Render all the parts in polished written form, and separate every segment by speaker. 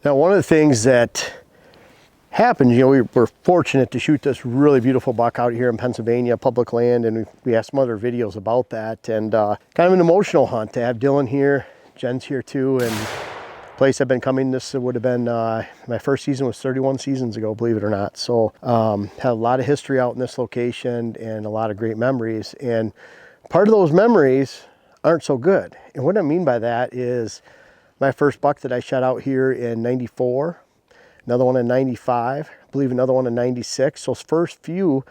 Speaker 1: Now, one of the things that happened, you know, we were fortunate to shoot this really beautiful buck out here in Pennsylvania, public land, and we have some other videos about that. And kind of an emotional hunt to have Dylan here, Jen's here too, and place I've been coming. This would have been my first season was 31 seasons ago, believe it or not. So had a lot of history out in this location and a lot of great memories. And part of those memories aren't so good. And what I mean by that is my first buck that I shot out here in 94, another one in 95, I believe another one in 96. Those first few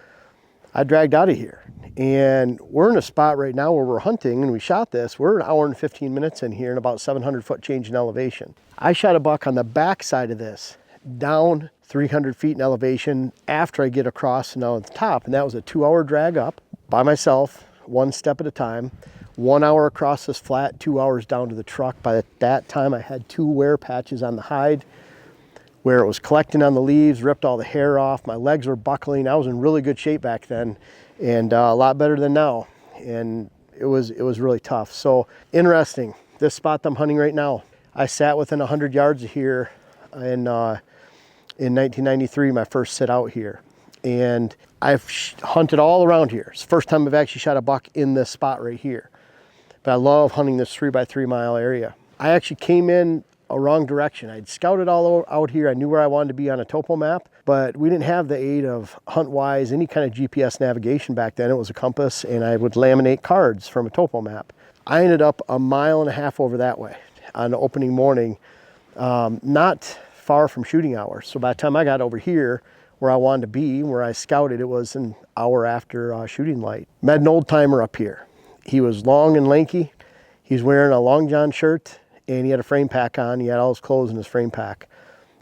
Speaker 1: I dragged out of here. And we're in a spot right now where we're hunting, and we shot this. We're an hour and 15 minutes in here and about 700-foot change in elevation. I shot a buck on the back side of this, down 300 feet in elevation after I get across and down at the top. And that was a 2-hour drag up by myself, one step at a time. 1 hour across this flat, 2 hours down to the truck. By that time, I had 2 wear patches on the hide where it was collecting on the leaves, ripped all the hair off. My legs were buckling. I was in really good shape back then, and a lot better than now. And it was really tough. So interesting, this spot that I'm hunting right now, I sat within 100 yards of here in 1993, my first sit out here. And I've hunted all around here. It's the first time I've actually shot a buck in this spot right here. But I love hunting this 3x3 mile area. I actually came in a wrong direction. I'd scouted all out here. I knew where I wanted to be on a topo map, but we didn't have the aid of HuntWise, any kind of GPS navigation back then. It was a compass, and I would laminate cards from a topo map. I ended up 1.5 miles over that way on the opening morning, not far from shooting hours. So by the time I got over here where I wanted to be, where I scouted, it was an hour after shooting light. Met an old timer up here. He was long and lanky. He's wearing a long john shirt, and he had a frame pack on. He had all his clothes in his frame pack.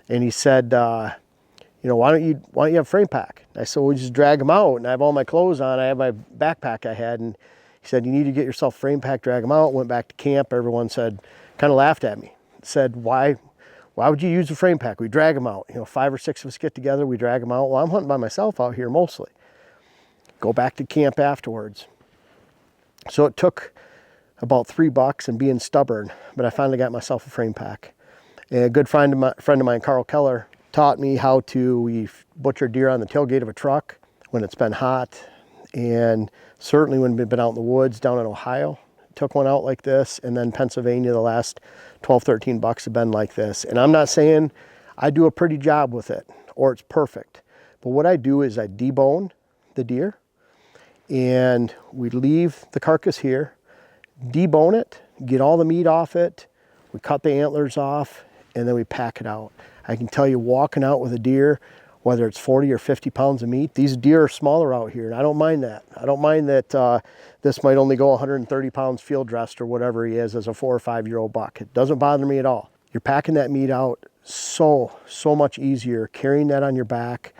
Speaker 1: And he said, you know, why don't you have a frame pack? I said, well, we just drag him out, and I have all my clothes on. I have my backpack I had. And he said, you need to get yourself a frame pack, drag him out. Went back to camp. Everyone said, kind of laughed at me. Said, why would you use a frame pack? We drag him out. You know, 5 or 6 of us get together, we drag him out. Well, I'm hunting by myself out here mostly. Go back to camp afterwards. So it took about $3 and being stubborn, but I finally got myself a frame pack. And a good friend of mine, Carl Keller, taught me how to butcher deer on the tailgate of a truck when it's been hot, and certainly when we've been out in the woods down in Ohio. Took one out like this, and then Pennsylvania, the last 12, 13 bucks have been like this. And I'm not saying I do a pretty job with it or it's perfect, but what I do is I debone the deer, and we leave the carcass here, debone it, get all the meat off it, we cut the antlers off, and then we pack it out. I can tell you, walking out with a deer, whether it's 40 or 50 pounds of meat, these deer are smaller out here, and I don't mind that. I don't mind that this might only go 130 pounds field dressed or whatever he is as a 4 or 5 year old buck. It doesn't bother me at all. You're packing that meat out so much easier, carrying that on your back.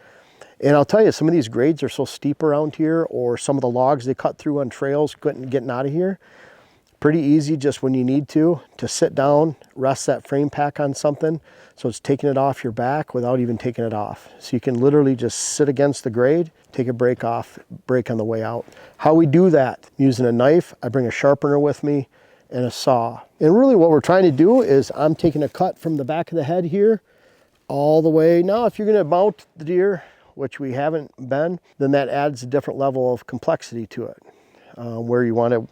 Speaker 1: And I'll tell you, some of these grades are so steep around here, or some of the logs they cut through on trails getting out of here. Pretty easy just when you need to sit down, rest that frame pack on something so it's taking it off your back without even taking it off. So you can literally just sit against the grade, take a break on the way out. How we do that, using a knife, I bring a sharpener with me and a saw. And really what we're trying to do is I'm taking a cut from the back of the head here all the way. Now if you're gonna mount the deer, which we haven't been, then that adds a different level of complexity to it, where you want to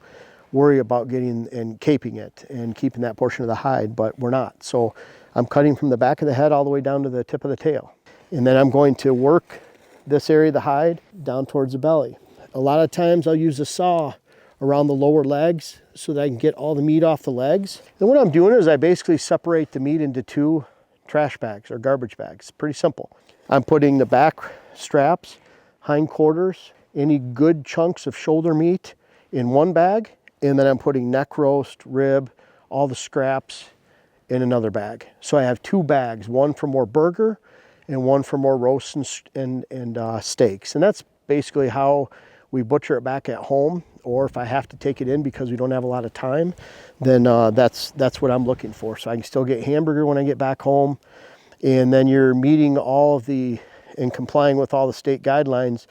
Speaker 1: worry about getting and caping it and keeping that portion of the hide, but we're not. So I'm cutting from the back of the head all the way down to the tip of the tail. And then I'm going to work this area of the hide down towards the belly. A lot of times I'll use a saw around the lower legs so that I can get all the meat off the legs. And what I'm doing is I basically separate the meat into 2 trash bags or garbage bags. Pretty simple. I'm putting the back straps, hind quarters, any good chunks of shoulder meat in one bag, and then I'm putting neck roast, rib, all the scraps in another bag. So I have 2 bags, one for more burger and one for more roasts and steaks. And that's basically how we butcher it back at home, or if I have to take it in because we don't have a lot of time, then that's what I'm looking for. So I can still get hamburger when I get back home, and then you're meeting all of and complying with all the state guidelines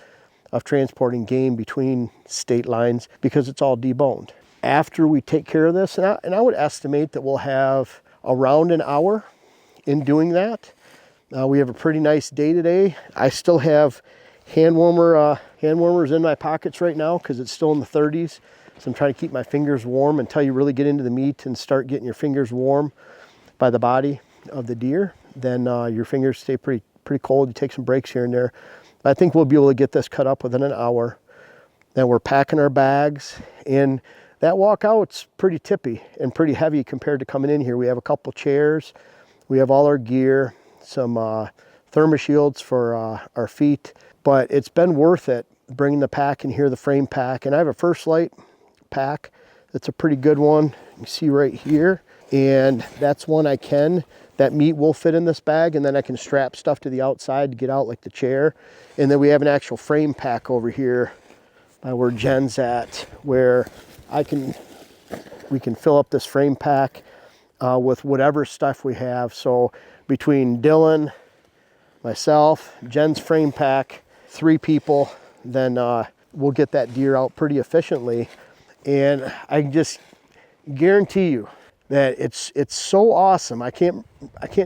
Speaker 1: of transporting game between state lines because it's all deboned. After we take care of this, and I would estimate that we'll have around an hour in doing that. We have a pretty nice day today. I still have hand warmers in my pockets right now because it's still in the 30s. So I'm trying to keep my fingers warm until you really get into the meat and start getting your fingers warm by the body of the deer. Then your fingers stay pretty cold. You take some breaks here and there. I think we'll be able to get this cut up within an hour. Then we're packing our bags, and that walkout's pretty tippy and pretty heavy compared to coming in here. We have a couple chairs, we have all our gear, some thermo shields for our feet, but it's been worth it bringing the pack in here, the frame pack. And I have a First Light pack that's a pretty good one. You see right here, and that's one that meat will fit in this bag, and then I can strap stuff to the outside to get out, like the chair. And then we have an actual frame pack over here by where Jen's at, where we can fill up this frame pack with whatever stuff we have. So between Dylan, myself, Jen's frame pack, 3 people, then we'll get that deer out pretty efficiently. And I just guarantee you that it's so awesome. I can't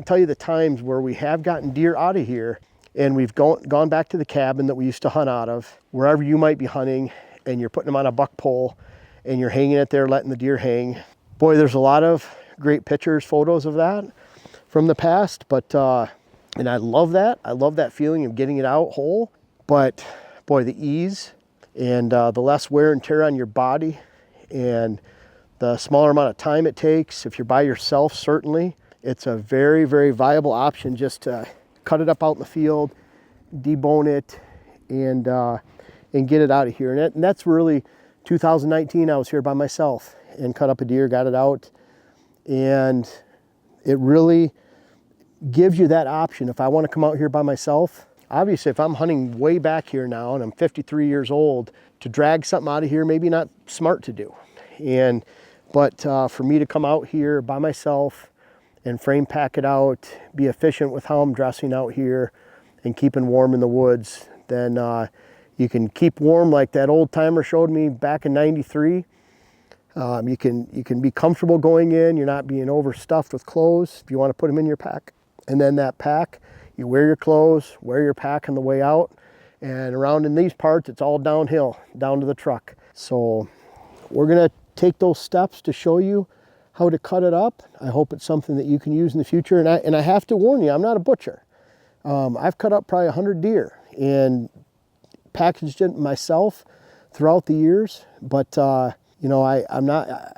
Speaker 1: tell you the times where we have gotten deer out of here and we've gone back to the cabin that we used to hunt out of, wherever you might be hunting, and you're putting them on a buck pole and you're hanging it there, letting the deer hang. Boy, there's a lot of great pictures, photos of that from the past, but and I love that. I love that feeling of getting it out whole. But boy, the ease and the less wear and tear on your body, and the smaller amount of time it takes, if you're by yourself, certainly, it's a very, very viable option just to cut it up out in the field, debone it, and get it out of here. And that's really 2019. I was here by myself and cut up a deer, got it out, and it really gives you that option. If I want to come out here by myself, obviously if I'm hunting way back here now and I'm 53 years old, to drag something out of here, maybe not smart to do. But for me to come out here by myself and frame pack it out, be efficient with how I'm dressing out here and keeping warm in the woods, then you can keep warm like that old timer showed me back in '93. You can be comfortable going in. You're not being overstuffed with clothes if you want to put them in your pack. And then that pack, you wear your clothes, wear your pack on the way out. And around in these parts, it's all downhill, down to the truck. So we're gonna take those steps to show you how to cut it up. I hope it's something that you can use in the future. And I have to warn you, I'm not a butcher. I've cut up probably 100 deer and packaged it myself throughout the years. But you know, I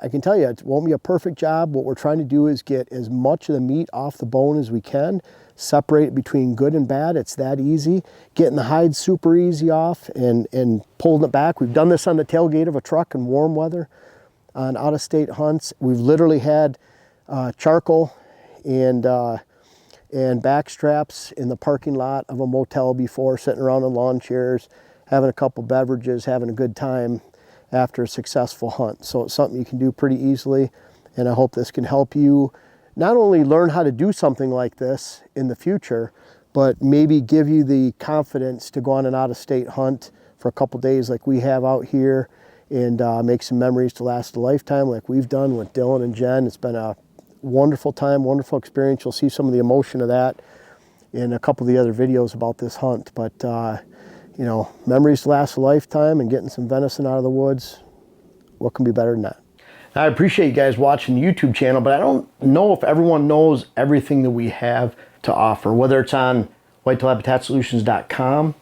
Speaker 1: can tell you, it won't be a perfect job. What we're trying to do is get as much of the meat off the bone as we can, separate it between good and bad. It's that easy. Getting the hide super easy off and pulling it back. We've done this on the tailgate of a truck in warm weather on out-of-state hunts. We've literally had charcoal and back straps in the parking lot of a motel before, sitting around in lawn chairs, having a couple beverages, having a good time after a successful hunt. So it's something you can do pretty easily, and I hope this can help you not only learn how to do something like this in the future, but maybe give you the confidence to go on an out-of-state hunt for a couple days like we have out here, and make some memories to last a lifetime like we've done with Dylan and Jen. It's been a wonderful time, wonderful experience. You'll see some of the emotion of that in a couple of the other videos about this hunt. But you know, memories last a lifetime, and getting some venison out of the woods, what can be better than that? I appreciate you guys watching the YouTube channel, but I don't know if everyone knows everything that we have to offer, whether it's on whitetailhabitatsolutions.com,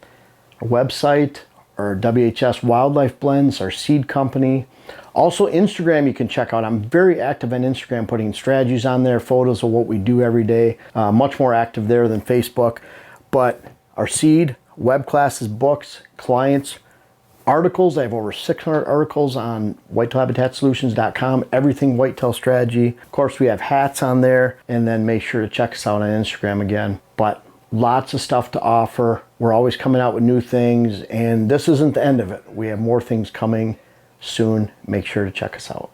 Speaker 1: our website, our WHS Wildlife Blends, our seed company. Also Instagram you can check out. I'm very active on Instagram, putting strategies on there, photos of what we do every day. Much more active there than Facebook. But our seed, web classes, books, clients, articles. I have over 600 articles on whitetailhabitatsolutions.com, everything whitetail strategy. Of course, we have hats on there, and then make sure to check us out on Instagram again. But lots of stuff to offer. We're always coming out with new things, and this isn't the end of it. We have more things coming soon. Make sure to check us out.